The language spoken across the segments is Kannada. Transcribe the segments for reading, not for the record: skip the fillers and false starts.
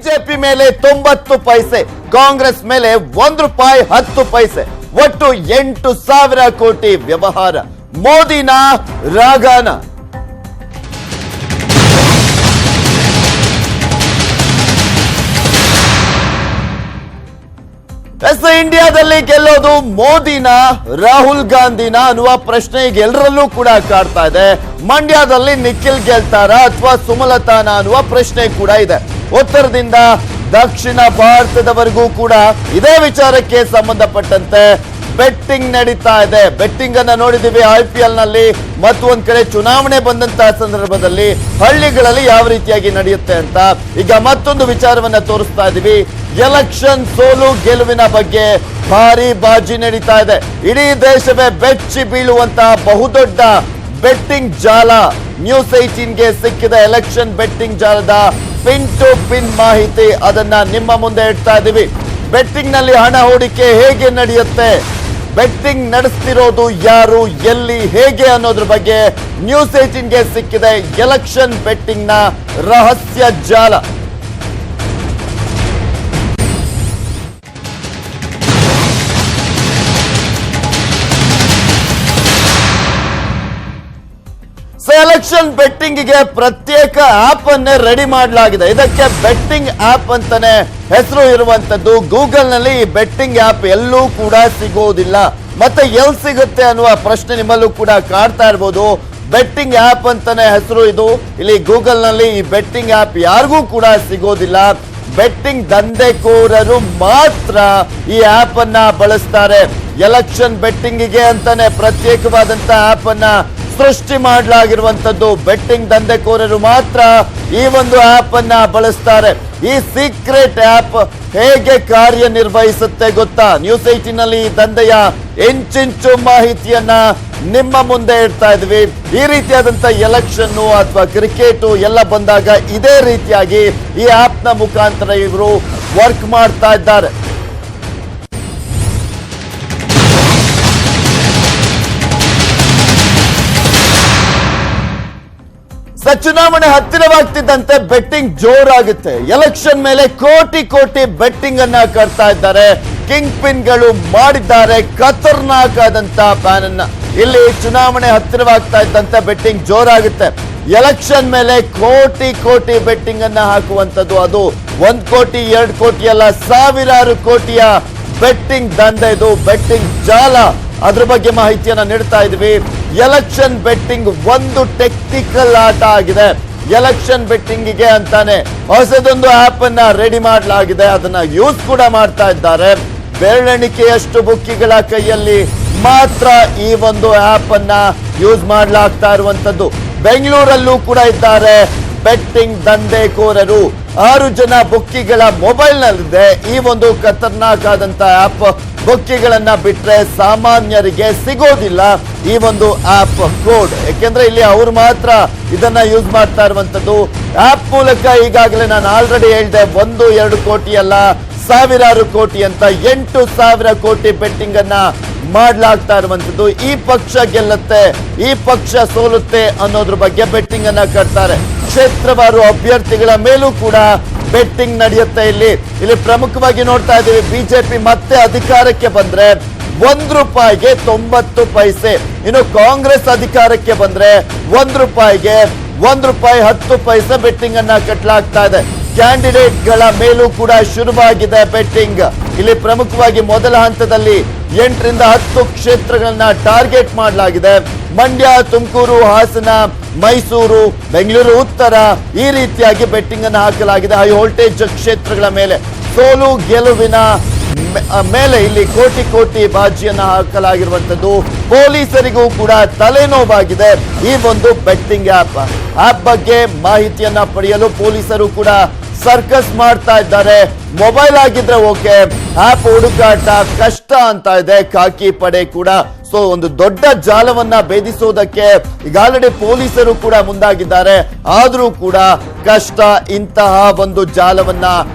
ಬಿಜೆಪಿ ಮೇಲೆ 90 ಪೈಸೆ, ಕಾಂಗ್ರೆಸ್ ಮೇಲೆ ₹1 10 ಪೈಸೆ, ಒಟ್ಟು 8,000 ಕೋಟಿ ವ್ಯವಹಾರ. ಮೋದಿನ ರಾಗಾನ. ಇಂಡಿಯಾದಲ್ಲಿ ಗೆಲ್ಲೋದು ಮೋದಿನ ರಾಹುಲ್ ಗಾಂಧಿನ ಅನ್ನುವ ಪ್ರಶ್ನೆ ಈಗ ಎಲ್ಲರಲ್ಲೂ ಕೂಡ ಕಾಡ್ತಾ ಇದೆ. ಮಂಡ್ಯದಲ್ಲಿ ನಿಖಿಲ್ ಗೆಲ್ತಾರ ಅಥವಾ ಸುಮಲತಾನ ಅನ್ನುವ ಪ್ರಶ್ನೆ ಕೂಡ ಇದೆ. ಉತ್ತರದಿಂದ ದಕ್ಷಿಣ ಭಾರತದವರೆಗೂ ಕೂಡ ಇದೇ ವಿಚಾರಕ್ಕೆ ಸಂಬಂಧಪಟ್ಟಂತೆ ಬೆಟ್ಟಿಂಗ್ ನಡೀತಾ ಇದೆ. ಬೆಟ್ಟಿಂಗ್ ಅನ್ನ ನೋಡಿದೀವಿ IPL ನಲ್ಲಿ. ಮತ್ತೊಂದ್ ಕಡೆ ಚುನಾವಣೆ ಬಂದಂತಹ ಸಂದರ್ಭದಲ್ಲಿ ಹಳ್ಳಿಗಳಲ್ಲಿ ಯಾವ ರೀತಿಯಾಗಿ ನಡೆಯುತ್ತೆ ಅಂತ ಈಗ ಮತ್ತೊಂದು ವಿಚಾರವನ್ನ ತೋರಿಸ್ತಾ ಇದೀವಿ. ಎಲೆಕ್ಷನ್ ಸೋಲು ಗೆಲುವಿನ ಬಗ್ಗೆ ಭಾರಿ ಬಾಜಿ ನಡೀತಾ ಇದೆ. ಇಡೀ ದೇಶವೇ ಬೆಚ್ಚಿ ಬೀಳುವಂತಹ ಬಹುದೊಡ್ಡ ಬೆಟ್ಟಿಂಗ್ ಜಾಲ ನ್ಯೂಸ್ 18ಗೆ ಸಿಕ್ಕಿದ ಎಲೆಕ್ಷನ್ ಬೆಟ್ಟಿಂಗ್ ಜಾಲದ ಪಿನ್ ಟು ಪಿನ್ ಮಾಹಿತಿ, ಅದನ್ನ ನಿಮ್ಮ ಮುಂದೆ ಇಡ್ತಾ ಇದೀವಿ. ಬೆಟ್ಟಿಂಗ್ ನಲ್ಲಿ ಹಣ ಹೂಡಿಕೆ ಹೇಗೆ ನಡೆಯುತ್ತೆ, ಬೆಟ್ಟಿಂಗ್ ನಡೆಸ್ತಿರೋದು ಯಾರು, ಎಲ್ಲಿ, ಹೇಗೆ ಅನ್ನೋದ್ರ ಬಗ್ಗೆ ನ್ಯೂಸ್ 18ಗೆ ಸಿಕ್ಕಿದೆ ಎಲೆಕ್ಷನ್ ಬೆಟ್ಟಿಂಗ್ ನ ರಹಸ್ಯ ಜಾಲ. ಎಲೆಕ್ಷನ್ ಬೆಟ್ಟಿಂಗ್ ಗೆ ಪ್ರತ್ಯೇಕ ಆಪ್ ಅನ್ನೇ ರೆಡಿ ಮಾಡಲಾಗಿದೆ. ಇದಕ್ಕೆ ಬೆಟ್ಟಿಂಗ್ ಆಪ್ ಅಂತಾನೆ ಹೆಸರು ಇರುವಂತದ್ದು. ಗೂಗಲ್ ನಲ್ಲಿ ಈ ಬೆಟ್ಟಿಂಗ್ ಆಪ್ ಎಲ್ಲೂ ಕೂಡ ಸಿಗೋದಿಲ್ಲ. ಮತ್ತೆ ಎಲ್ಲಿ ಸಿಗುತ್ತೆ ಅನ್ನುವ ಪ್ರಶ್ನೆ ನಿಮ್ಮಲ್ಲೂ ಕೂಡ ಕಾಡ್ತಾ ಇರಬಹುದು. ಬೆಟ್ಟಿಂಗ್ ಆಪ್ ಅಂತಾನೆ ಹೆಸರು ಇದು. ಇಲ್ಲಿ ಗೂಗಲ್ ನಲ್ಲಿ ಈ ಬೆಟ್ಟಿಂಗ್ ಆಪ್ ಯಾರಿಗೂ ಕೂಡ ಸಿಗೋದಿಲ್ಲ. ಬೆಟ್ಟಿಂಗ್ ದಂಧೆಕೋರರು ಮಾತ್ರ ಈ ಆಪ್ ಅನ್ನ ಬಳಸ್ತಾರೆ. ಎಲೆಕ್ಷನ್ ಬೆಟ್ಟಿಂಗ್ ಗೆ ಅಂತಾನೆ ಪ್ರತ್ಯೇಕವಾದಂತ ಆಪ್ ಅನ್ನ ಸೃಷ್ಟಿ ಮಾಡಲಾಗಿರುವಂತದ್ದು. ಬೆಟ್ಟಿಂಗ್ ದಂಧೆಕೋರರು ಮಾತ್ರ ಈ ಒಂದು ಆಪ್ ಅನ್ನ ಬಳಸ್ತಾರೆ. ಈ ಸೀಕ್ರೆಟ್ ಆಪ್ ಹೇಗೆ ಕಾರ್ಯನಿರ್ವಹಿಸುತ್ತೆ ಗೊತ್ತಾ? ನ್ಯೂಸ್ 18 ನಲ್ಲಿ ದಂಧೆಯ ಇಂಚಿಂಚು ಮಾಹಿತಿಯನ್ನ ನಿಮ್ಮ ಮುಂದೆ ಇಡ್ತಾ ಇದ್ವಿ. ಈ ರೀತಿಯಾದಂತ ಎಲೆಕ್ಷನ್ ಅಥವಾ ಕ್ರಿಕೆಟ್ ಎಲ್ಲ ಬಂದಾಗ ಇದೇ ರೀತಿಯಾಗಿ ಈ ಆಪ್ ನ ಮುಖಾಂತರ ಇವರು ವರ್ಕ್ ಮಾಡ್ತಾ ಇದ್ದಾರೆ. ಚುನಾವಣೆ ಹತ್ತಿರವಾಗ್ತಿದ್ದಂತೆ ಬೆಟ್ಟಿಂಗ್ ಜೋರಾಗುತ್ತೆ. ಎಲೆಕ್ಷನ್ ಮೇಲೆ ಕೋಟಿ ಕೋಟಿ ಬೆಟ್ಟಿಂಗ್ ಅನ್ನ ಕಟ್ತಾ ಇದ್ದಾರೆ. ಕಿಂಗ್ ಪಿನ್ ಗಳು ಮಾಡಿದ್ದಾರೆ ಖತರ್ನಾಕ್ ಆದಂತ ಪ್ಲಾನ್ ಅನ್ನ. ಇಲ್ಲಿ ಚುನಾವಣೆ ಹತ್ತಿರವಾಗ್ತಾ ಇದ್ದಂತೆ ಬೆಟ್ಟಿಂಗ್ ಜೋರಾಗುತ್ತೆ. ಎಲೆಕ್ಷನ್ ಮೇಲೆ ಕೋಟಿ ಕೋಟಿ ಬೆಟ್ಟಿಂಗ್ ಅನ್ನ ಹಾಕುವಂತದ್ದು. ಅದು 1 ಕೋಟಿ 2 ಕೋಟಿ ಅಲ್ಲ, ಸಾವಿರಾರು ಕೋಟಿಯ ಬೆಟ್ಟಿಂಗ್ ದಂಧೆ ಇದು, ಬೆಟ್ಟಿಂಗ್ ಜಾಲ. ಅದ್ರ ಬಗ್ಗೆ ಮಾಹಿತಿಯನ್ನ ನೀಡ್ತಾ ಇದ್ವಿ. ಎಲೆಕ್ಷನ್ ಬೆಟ್ಟಿಂಗ್ ಒಂದು ಟೆಕ್ನಿಕಲ್ ಆಟ ಆಗಿದೆ. ಎಲೆಕ್ಷನ್ ಬೆಟ್ಟಿಂಗ್ ಗೆ ಅಂತಾನೆ ಹೊಸದೊಂದು ಆಪ್ ಅನ್ನ ರೆಡಿ ಮಾಡಲಾಗಿದೆ. ಅದನ್ನ ಯೂಸ್ ಕೂಡ ಮಾಡ್ತಾ ಇದ್ದಾರೆ. ಬೆರಳೆಣಿಕೆಯಷ್ಟು ಬುಕ್ಕಿಗಳ ಕೈಯಲ್ಲಿ ಮಾತ್ರ ಈ ಒಂದು ಆಪ್ ಅನ್ನ ಯೂಸ್ ಮಾಡಲಾಗ್ತಾ ಇರುವಂತದ್ದು. ಬೆಂಗಳೂರಲ್ಲೂ ಕೂಡ ಇದ್ದಾರೆ ಬೆಟ್ಟಿಂಗ್ ದಂಧೆಕೋರರು. 6 ಜನ ಬುಕ್ಕಿಗಳ ಮೊಬೈಲ್ ನಲ್ಲಿದೆ ಈ ಒಂದು ಖತರ್ನಾಕ್ ಆದಂತ ಆಪ್. ಬುಕ್ಕಿಗಳನ್ನ ಬಿಟ್ರೆ ಸಾಮಾನ್ಯರಿಗೆ ಸಿಗೋದಿಲ್ಲ ಈ ಒಂದು ಆಪ್ ಕೋಡ್. ಯಾಕೆಂದ್ರೆ ಇಲ್ಲಿ ಅವರು ಮಾತ್ರ ಇದನ್ನ ಯೂಸ್ ಮಾಡ್ತಾ ಇರುವಂತದ್ದು. ಆಪ್ ಮೂಲಕ ಈಗಾಗಲೇ ನಾನು ಆಲ್ರೆಡಿ ಹೇಳಿದೆ 1-2 ಕೋಟಿ ಅಲ್ಲ, ಸಾವಿರಾರು ಕೋಟಿ ಅಂತ 8,000 ಕೋಟಿ ಬೆಟ್ಟಿಂಗ್ ಅನ್ನ ಮಾಡ್ಲಾಗ್ತಾ ಇರುವಂತದ್ದು. ಈ ಪಕ್ಷ ಗೆಲ್ಲುತ್ತೆ, ಈ ಪಕ್ಷ ಸೋಲುತ್ತೆ ಅನ್ನೋದ್ರ ಬಗ್ಗೆ ಬೆಟ್ಟಿಂಗ್ ಅನ್ನ ಕಟ್ತಾರೆ. ಕ್ಷೇತ್ರವಾರು ಅಭ್ಯರ್ಥಿಗಳ ಮೇಲೂ ಕೂಡ ಬೆಟ್ಟಿಂಗ್ ನಡೆಯುತ್ತೆ. ಇಲ್ಲಿ ಪ್ರಮುಖವಾಗಿ ನೋಡ್ತಾ ಇದ್ದೀವಿ, ಬಿಜೆಪಿ ಮತ್ತೆ ಅಧಿಕಾರಕ್ಕೆ ಬಂದ್ರೆ ₹1ಗೆ 90 ಪೈಸೆ. ಇನ್ನು ಕಾಂಗ್ರೆಸ್ ಅಧಿಕಾರಕ್ಕೆ ಬಂದ್ರೆ ₹1ಗೆ ₹1 10 ಪೈಸೆ ಬೆಟ್ಟಿಂಗ್ ಅನ್ನ ಕಟ್ಟಲಾಗ್ತಾ ಇದೆ. ಕ್ಯಾಂಡಿಡೇಟ್ ಗಳ ಮೇಲೂ ಕೂಡ ಶುರುವಾಗಿದೆ ಬೆಟ್ಟಿಂಗ್. ಇಲ್ಲಿ ಪ್ರಮುಖವಾಗಿ ಮೊದಲ ಹಂತದಲ್ಲಿ 8ರಿಂದ 10 ಕ್ಷೇತ್ರಗಳನ್ನ ಟಾರ್ಗೆಟ್ ಮಾಡಲಾಗಿದೆ. ಮಂಡ್ಯ, ತುಮಕೂರು, ಹಾಸನ, ಮೈಸೂರು, ಬೆಂಗಳೂರು ಉತ್ತರ, ಈ ರೀತಿಯಾಗಿ ಬೆಟ್ಟಿಂಗ್ ಅನ್ನು ಹಾಕಲಾಗಿದೆ. ಹೈ ವೋಲ್ಟೇಜ್ ಕ್ಷೇತ್ರಗಳ ಮೇಲೆ ಸೋಲು ಗೆಲುವಿನ ಮೇಲೆ ಇಲ್ಲಿ ಕೋಟಿ ಕೋಟಿ ಬಾಜಿಯನ್ನ ಹಾಕಲಾಗಿರುವಂತದ್ದು. ಪೊಲೀಸರಿಗೂ ಕೂಡ ತಲೆನೋವಾಗಿದೆ ಈ ಒಂದು ಬೆಟ್ಟಿಂಗ್ ಆಪ್ ಬಗ್ಗೆ ಮಾಹಿತಿಯನ್ನ ಪಡೆಯಲು ಪೊಲೀಸರು ಕೂಡ ಸರ್ಕಸ್ ಮಾಡ್ತಾ ಇದ್ದಾರೆ. ಮೊಬೈಲ್ ಆಗಿದ್ರೆ ಓಕೆ, ಆಪ್ ಹುಡುಕಾಟ ಕಷ್ಟ ಅಂತ ಇದೆ ಖಾಕಿ ಪಡೆ ಕೂಡ. ಸೊ ಒಂದು ದೊಡ್ಡ ಜಾಲವನ್ನ ಭೇದಿಸುವುದಕ್ಕೆ ಈಗ ಆಲ್ರೆಡಿ ಪೊಲೀಸರು ಕೂಡ ಮುಂದಾಗಿದ್ದಾರೆ. ಆದ್ರೂ ಕೂಡ ಕಷ್ಟ ಇಂತಹ ಒಂದು ಜಾಲವನ್ನ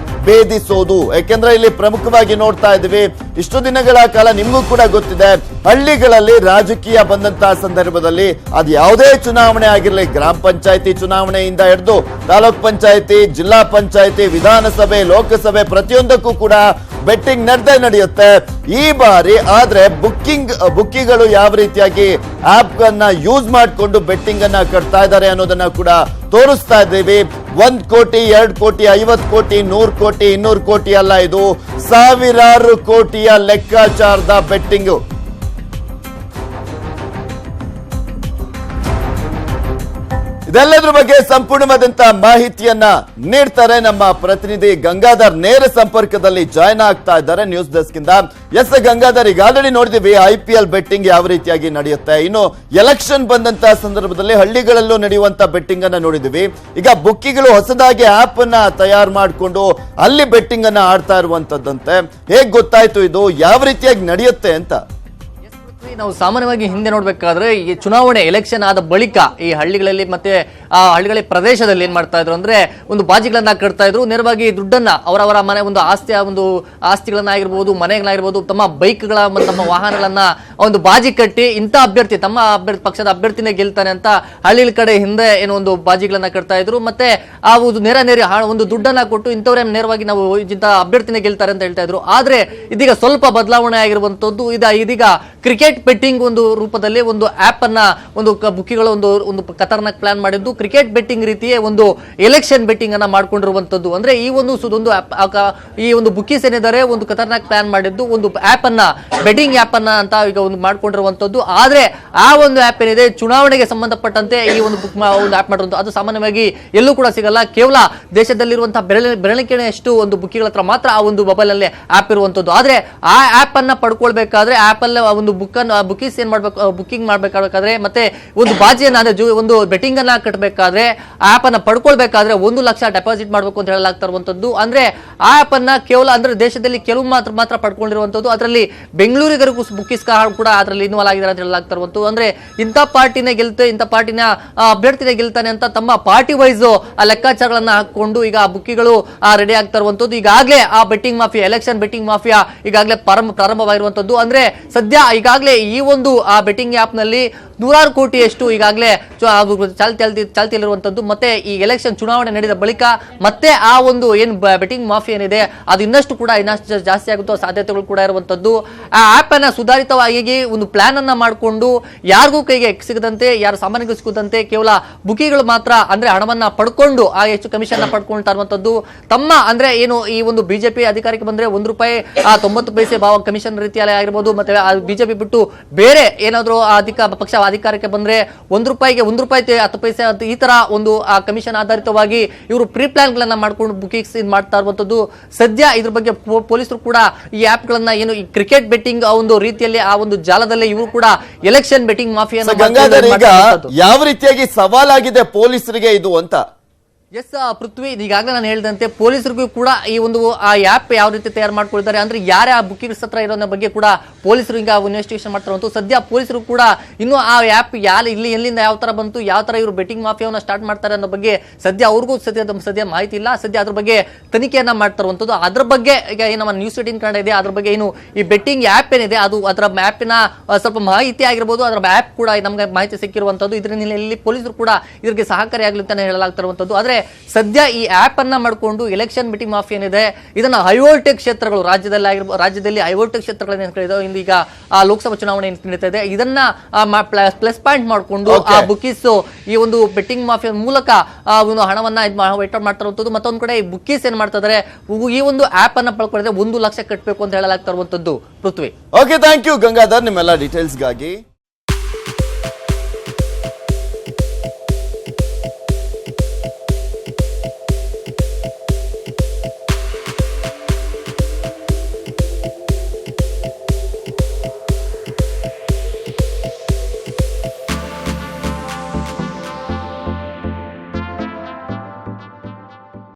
ಭೇದಿಸೋದು. ಯಾಕೆಂದ್ರೆ ಇಲ್ಲಿ ಪ್ರಮುಖವಾಗಿ ನೋಡ್ತಾ ಇದ್ದೀವಿ, ಇಷ್ಟು ದಿನಗಳ ಕಾಲ ನಿಮ್ಗೂ ಕೂಡ ಗೊತ್ತಿದೆ, ಹಳ್ಳಿಗಳಲ್ಲಿ ರಾಜಕೀಯ ಬಂದಂತಹ ಸಂದರ್ಭದಲ್ಲಿ ಅದು ಯಾವುದೇ ಚುನಾವಣೆ ಆಗಿರಲಿ, ಗ್ರಾಮ ಪಂಚಾಯತಿ ಚುನಾವಣೆಯಿಂದ ಹಿಡಿದು ತಾಲೂಕ್ ಪಂಚಾಯತಿ, ಜಿಲ್ಲಾ ಪಂಚಾಯತಿ, ವಿಧಾನಸಭೆ, ಲೋಕಸಭೆ ಪ್ರತಿಯೊಂದಕ್ಕೂ ಕೂಡ ಬೆಟ್ಟಿಂಗ್ ನಡೆಯುತ್ತೆ. ಈ ಬಾರಿ ಆದ್ರೆ ಬುಕ್ಕಿಗಳು ಯಾವ ರೀತಿಯಾಗಿ ಆಪ್ ಅನ್ನ ಯೂಸ್ ಮಾಡಿಕೊಂಡು ಬೆಟ್ಟಿಂಗ್ ಅನ್ನ ಕಟ್ತಾ ಇದ್ದಾರೆ ಅನ್ನೋದನ್ನ ಕೂಡ ತೋರಿಸ್ತಾ ಇದ್ದೀವಿ. 1 ಕೋಟಿ, 2 ಕೋಟಿ, 50 ಕೋಟಿ, 100 ಕೋಟಿ, 200 ಕೋಟಿ ಅಲ್ಲ, ಇದು ಸಾವಿರಾರು ಕೋಟಿಯ ಲೆಕ್ಕಾಚಾರದ ಬೆಟ್ಟಿಂಗು. ಇದೆಲ್ಲದ್ರ ಬಗ್ಗೆ ಸಂಪೂರ್ಣವಾದಂತಹ ಮಾಹಿತಿಯನ್ನ ನೀಡ್ತಾರೆ ನಮ್ಮ ಪ್ರತಿನಿಧಿ ಗಂಗಾಧರ್. ನೇರ ಸಂಪರ್ಕದಲ್ಲಿ ಜಾಯ್ನ್ ಆಗ್ತಾ ಇದ್ದಾರೆ ನ್ಯೂಸ್ ಡೆಸ್ಕ್ ಇಂದ. ಎಸ್ ಗಂಗಾಧರ್, ಈಗ ಆಲ್ರೆಡಿ ನೋಡಿದೀವಿ IPL ಬೆಟ್ಟಿಂಗ್ ಯಾವ ರೀತಿಯಾಗಿ ನಡೆಯುತ್ತೆ. ಇನ್ನು ಎಲೆಕ್ಷನ್ ಬಂದಂತಹ ಸಂದರ್ಭದಲ್ಲಿ ಹಳ್ಳಿಗಳಲ್ಲೂ ನಡೆಯುವಂತ ಬೆಟ್ಟಿಂಗ್ ಅನ್ನ ನೋಡಿದೀವಿ. ಈಗ ಬುಕ್ಕಿಗಳು ಹೊಸದಾಗಿ ಆಪ್ ಅನ್ನ ತಯಾರು ಮಾಡಿಕೊಂಡು ಅಲ್ಲಿ ಬೆಟ್ಟಿಂಗ್ ಅನ್ನ ಆಡ್ತಾ ಇರುವಂತದ್ದಂತೆ. ಹೇಗ್ ಗೊತ್ತಾಯ್ತು ಇದು ಯಾವ ರೀತಿಯಾಗಿ ನಡೆಯುತ್ತೆ ಅಂತ? ನಾವು ಸಾಮಾನ್ಯವಾಗಿ ಹಿಂದೆ ನೋಡ್ಬೇಕಾದ್ರೆ ಈ ಚುನಾವಣೆ ಎಲೆಕ್ಷನ್ ಆದ ಬಳಿಕ ಈ ಹಳ್ಳಿಗಳಲ್ಲಿ ಮತ್ತೆ ಆ ಹಳ್ಳಿಗಳ ಪ್ರದೇಶದಲ್ಲಿ ಏನ್ ಮಾಡ್ತಾ ಇದ್ರು ಅಂದ್ರೆ ಒಂದು ಬಾಜಿಗಳನ್ನ ಕಟ್ತಾ ಇದ್ರು. ನೇರವಾಗಿ ದುಡ್ಡನ್ನ ಅವರವರ ಮನೆ ಒಂದು ಆಸ್ತಿಗಳನ್ನಾಗಿರ್ಬೋದು, ಮನೆಗಳಾಗಿರ್ಬೋದು, ತಮ್ಮ ಬೈಕ್ಗಳ ತಮ್ಮ ವಾಹನಗಳನ್ನ ಒಂದು ಬಾಜಿ ಕಟ್ಟಿ ಇಂಥ ಅಭ್ಯರ್ಥಿ ತಮ್ಮ ಪಕ್ಷದ ಅಭ್ಯರ್ಥಿನೇ ಗೆಲ್ತಾನೆ ಅಂತ ಹಳ್ಳಿ ಕಡೆ ಹಿಂದೆ ಏನೋ ಒಂದು ಬಾಜಿಗಳನ್ನ ಕಟ್ತಾ ಇದ್ರು. ಮತ್ತೆ ಆ ಒಂದು ನೇರ ಒಂದು ದುಡ್ಡನ್ನ ಕೊಟ್ಟು ಇಂಥವ್ರೆ ನೇರವಾಗಿ ನಾವು ಇಂಥ ಅಭ್ಯರ್ಥಿನೇ ಗೆಲ್ತಾರೆ ಅಂತ ಹೇಳ್ತಾ ಇದ್ರು. ಆದ್ರೆ ಇದೀಗ ಸ್ವಲ್ಪ ಬದಲಾವಣೆ ಆಗಿರುವಂತದ್ದು. ಇದೀಗ ಕ್ರಿಕೆಟ್ ಬೆಟ್ಟಿಂಗ್ ಒಂದು ರೂಪದಲ್ಲಿ ಒಂದು ಆಪ್ ಅನ್ನ ಒಂದು ಬುಕ್ಕಿಗಳು ಒಂದು ಖತರ್ನಾಕ್ ಪ್ಲಾನ್ ಮಾಡಿದ್ದು ಕ್ರಿಕೆಟ್ ಬೆಟ್ಟಿಂಗ್ ರೀತಿಯೇ ಒಂದು ಎಲೆಕ್ಷನ್ ಬೆಟ್ಟಿಂಗ್ ಅನ್ನ ಮಾಡ್ಕೊಂಡಿರುವಂತದ್ದು. ಅಂದ್ರೆ ಈ ಒಂದು ಬುಕ್ಕೀಸ್ ಏನಿದ್ದಾರೆ ಒಂದು ಖತರ್ನಾಕ್ ಪ್ಲಾನ್ ಮಾಡಿದ್ದು ಒಂದು ಆಪ್ ಅನ್ನ ಬೆಟ್ಟಿಂಗ್ ಆಪ್ ಅನ್ನ ಅಂತ ಈಗ ಒಂದು ಮಾಡ್ಕೊಂಡಿರುವಂತದ್ದು. ಆದ್ರೆ ಆ ಒಂದು ಆಪ್ ಏನಿದೆ ಚುನಾವಣೆಗೆ ಸಂಬಂಧಪಟ್ಟಂತೆ ಈ ಒಂದು ಒಂದು ಆಪ್ ಮಾಡಿರುವಂತ ಅದು ಸಾಮಾನ್ಯವಾಗಿ ಎಲ್ಲೂ ಕೂಡ ಸಿಗಲ್ಲ. ಕೇವಲ ದೇಶದಲ್ಲಿರುವಂತಹ ಬೆರಳಿಕೆಯಷ್ಟು ಒಂದು ಬುಕ್ಕಿಗಳ ಹತ್ರ ಮಾತ್ರ ಆ ಒಂದು ಮೊಬೈಲ್ ಅಲ್ಲಿ ಆಪ್ ಇರುವಂತದ್ದು. ಆದ್ರೆ ಆ ಆಪ್ ಅನ್ನ ಪಡ್ಕೊಳ್ಬೇಕಾದ್ರೆ ಆಪ್ ಅಲ್ಲಿ ಒಂದು ಬುಕ್ಕೀಸ್ ಏನ್ ಮಾಡ್ಬೇಕು, ಬುಕ್ಕಿಂಗ್ ಮಾಡ್ಬೇಕಾದ್ರೆ ಮತ್ತೆ ಒಂದು ಬಾಜಿಯನ್ನ ಅಂದ್ರೆ ಒಂದು ಬೆಟ್ಟಿಂಗ್ ಅನ್ನ ಕಟ್ಟಬೇಕಾದ್ರೆ ಆಪ್ ಅನ್ನ ಪಡ್ಕೊಳ್ಬೇಕಾದ್ರೆ 1 ಲಕ್ಷ ಡೆಪಾಸಿಟ್ ಮಾಡಬೇಕು ಅಂತ ಹೇಳಲಾಗ್ತಾ ಇರುವಂತದ್ದು. ಅಂದ್ರೆ ಆ ಆಪ್ ಅನ್ನ ಕೇವಲ ಅಂದ್ರೆ ದೇಶದಲ್ಲಿ ಕೆಲವು ಮಾತ್ರ ಪಡ್ಕೊಂಡಿರುವಂತದ್ದು. ಅದರಲ್ಲಿ ಬೆಂಗಳೂರಿಗರಿಗೂ ಬುಕ್ಕೀಸ್ ಕೂಡ ಅದರಲ್ಲಿ ಇನ್ವಾಲ್ವ್ ಆಗಿದ್ದಾರೆ ಅಂತ ಹೇಳಲಾಗ್ತಾ ಇರುವಂತದ್ದು. ಅಂದ್ರೆ ಇಂಥ ಪಾರ್ಟಿನೇ ಗೆಲ್ತೆ, ಇಂಥ ಪಾರ್ಟಿನ ಅಭ್ಯರ್ಥಿನೇ ಗೆಲ್ತಾನೆ ಅಂತ ತಮ್ಮ ಪಾರ್ಟಿ ವೈಸ್ ಆ ಲೆಕ್ಕಾಚಾರಗಳನ್ನ ಹಾಕೊಂಡು ಈಗ ಆ ಬುಕ್ಕಿಗಳು ರೆಡಿ ಆಗ್ತಾ ಇರುವಂತದ್ದು. ಈಗಾಗಲೇ ಆ betting mafia, election betting mafia ಈಗಾಗಲೇ ಪ್ರಾರಂಭವಾಗಿರುವಂತದ್ದು. ಅಂದ್ರೆ ಸದ್ಯ ಈಗಾಗಲೇ ಈ ಒಂದು ಆ ಬೆಟ್ಟಿಂಗ್ ಆಪ್ ನಲ್ಲಿ 100 ಕೋಟಿಯಷ್ಟು ಈಗಾಗಲೇ ಚಾಲ್ತಿಯಲ್ಲಿರುವಂತದ್ದು. ಮತ್ತೆ ಈ ಎಲೆಕ್ಷನ್ ಚುನಾವಣೆ ನಡೆದ ಬಳಿಕ ಮತ್ತೆ ಆ ಒಂದು ಏನ್ ಬೆಟ್ಟಿಂಗ್ ಮಾಫಿಯಾ ಏನಿದೆ ಅದು ಇನ್ನಷ್ಟು ಜಾಸ್ತಿ ಆಗುತ್ತೋ ಸಾಧ್ಯತೆಗಳು ಕೂಡ ಇರುವಂತದ್ದು. ಆ ಆಪ್ ಅನ್ನ ಸುಧಾರಿತವಾಗಿ ಒಂದು ಪ್ಲಾನ್ ಅನ್ನ ಮಾಡಿಕೊಂಡು ಯಾರಿಗೂ ಕೈಗೆ ಸಿಗದಂತೆ, ಯಾರು ಸಾಮಾನ್ಯರಿಗೂ ಸಿಗದಂತೆ ಕೇವಲ ಬುಕ್ಕಿಗಳು ಮಾತ್ರ ಅಂದ್ರೆ ಹಣವನ್ನ ಪಡ್ಕೊಂಡು ಆ ಹೆಚ್ಚು ಕಮಿಷನ್ ಪಡ್ಕೊಳ್ತಾ ಇರುವಂತದ್ದು. ತಮ್ಮ ಅಂದ್ರೆ ಏನು ಈ ಒಂದು ಬಿಜೆಪಿ ಅಧಿಕಾರಕ್ಕೆ ಬಂದ್ರೆ ₹1 ಭಾವ ಕಮಿಷನ್ ರೀತಿಯಲ್ಲಿ ಆಗಿರ್ಬೋದು. ಮತ್ತೆ ಬಿಜೆಪಿ ಬಿಟ್ಟು ಬೇರೆ ಏನಾದ್ರು ಪಕ್ಷ ಅಧಿಕಾರಕ್ಕೆ ಬಂದ್ರೆ ₹1 10 ಪೈಸೆ ಈ ತರ ಒಂದು ಕಮಿಷನ್ ಆಧಾರಿತವಾಗಿ ಇವರು ಪ್ರೀ ಪ್ಲಾನ್ ಗಳನ್ನ ಮಾಡ್ಕೊಂಡು ಬುಕಿಂಗ್ಸ್ ಮಾಡ್ತಾ ಇರುವಂತದ್ದು. ಸದ್ಯ ಇದ್ರ ಬಗ್ಗೆ ಪೊಲೀಸರು ಕೂಡ ಈ ಆಪ್ ಗಳನ್ನ ಏನು ಈ ಕ್ರಿಕೆಟ್ ಬೆಟ್ಟಿಂಗ್ ಆ ಒಂದು ರೀತಿಯಲ್ಲಿ ಆ ಒಂದು ಜಾಲದಲ್ಲಿ ಇವರು ಕೂಡ ಎಲೆಕ್ಷನ್ ಬೆಟ್ಟಿಂಗ್ ಮಾಫಿಯಾ ಯಾವ ರೀತಿಯಾಗಿ ಸವಾಲಾಗಿದೆ ಪೊಲೀಸರಿಗೆ ಇದು ಅಂತ? ಎಸ್ ಪೃಥ್ವಿ, ಈಗಾಗಲೇ ನಾನು ಹೇಳಿದಂತೆ ಪೊಲೀಸರಿಗೂ ಕೂಡ ಈ ಒಂದು ಆ ಆ್ಯಪ್ ಯಾವ ರೀತಿ ತಯಾರು ಮಾಡ್ಕೊಳ್ತಾರೆ ಅಂದ್ರೆ ಯಾರೇ ಆ ಬುಕ್ಕಿಂಗ್ಸ್ ಹತ್ರ ಇರೋದ್ರ ಬಗ್ಗೆ ಕೂಡ ಪೊಲೀಸರು ಈಗ ಇನ್ವೆಸ್ಟಿಗೇಷನ್ ಮಾಡ್ತಾರಂತ. ಸದ್ಯ ಪೊಲೀಸರು ಕೂಡ ಇನ್ನು ಆ ಆ್ಯಪ್ ಎಲ್ಲಿಂದ ಯಾವ ತರ ಬಂತು, ಯಾವ ತರ ಇವರು ಬೆಟ್ಟಿಂಗ್ ಮಾಫಿಯಾವನ್ನ ಸ್ಟಾರ್ಟ್ ಮಾಡ್ತಾರೆ ಅನ್ನೋ ಬಗ್ಗೆ ಸದ್ಯ ಅವ್ರಿಗೂ ಸದ್ಯ ಮಾಹಿತಿ ಇಲ್ಲ. ಸದ್ಯ ಅದ್ರ ಬಗ್ಗೆ ತನಿಖೆಯನ್ನ ಮಾಡ್ತಾರಂಥದ್ದು. ಅದ್ರ ಬಗ್ಗೆ ಈಗ ನಮ್ಮ ನ್ಯೂಸ್ 18 ಕನ್ನಡ ಇದೆ, ಅದ್ರ ಬಗ್ಗೆ ಏನು ಈ ಬೆಟ್ಟಿಂಗ್ ಆ್ಯಪ್ ಏನಿದೆ ಅದು ಅದರ ಆ್ಯಪಿನ ಸ್ವಲ್ಪ ಮಾಹಿತಿ ಆಗಿರ್ಬೋದು, ಅದರ ಆ್ಯಪ್ ಕೂಡ ನಮ್ಗೆ ಮಾಹಿತಿ ಸಿಕ್ಕಿರುವಂತದ್ದು. ಇದರ ಹಿನ್ನೆಲೆಯಲ್ಲಿ ಪೊಲೀಸರು ಕೂಡ ಇದಕ್ಕೆ ಸಹಕಾರಿಯಾಗಲಿ ಅಂತ ಹೇಳಲಾಗ್ತಿರುವಂತದ್ದು. ಆದ್ರೆ ಸದ್ಯ ಈ ಆಪ್ ಅನ್ನ ಮಾಡಿಕೊಂಡು ಎಲೆಕ್ಷನ್ ಬೆಟ್ಟಿಂಗ್ ಮಾಫಿಯಾ ಏನಿದೆ ಇದನ್ನ ಹೈವೋಲ್ಟೇಜ್ ಕ್ಷೇತ್ರಗಳು ರಾಜ್ಯದಲ್ಲಿ ಹೈವೋಲ್ಟೇಜ್ ಕ್ಷೇತ್ರಗಳೇನು ಈಗ ಆ ಲೋಕಸಭಾ ಚುನಾವಣೆ ನಡೀತಾ ಇದೆ ಇದನ್ನ ಪ್ಲಸ್ ಪಾಯಿಂಟ್ ಮಾಡಿಕೊಂಡು ಆ ಬುಕ್ಕೀಸ್ ಈ ಒಂದು ಬೆಟ್ಟಿಂಗ್ ಮಾಫಿಯಾ ಮೂಲಕ ಒಂದು ಹಣವನ್ನ ವೆಟ್ ಮಾಡ್ತಾ ಇರುವಂತದ್ದು. ಮತ್ತೊಂದು ಕಡೆ ಈ ಬುಕ್ಕೀಸ್ ಏನ್ ಮಾಡ್ತಾ ಇದಾರೆ, ಈ ಒಂದು ಆಪ್ ಅನ್ನ ಪಡ್ಕೊಂಡಿದ್ರೆ 1 ಲಕ್ಷ ಕಟ್ಟಬೇಕು ಅಂತ ಹೇಳಲಾಗ್ತಾ ಇರುವಂತದ್ದು. ಪೃಥ್ವಿ, ಓಕೆ, ಥ್ಯಾಂಕ್ ಯು ಗಂಗಾಧರ್ ನಿಮ್ಮೆಲ್ಲ ಡೀಟೇಲ್ಸ್ಗಾಗಿ.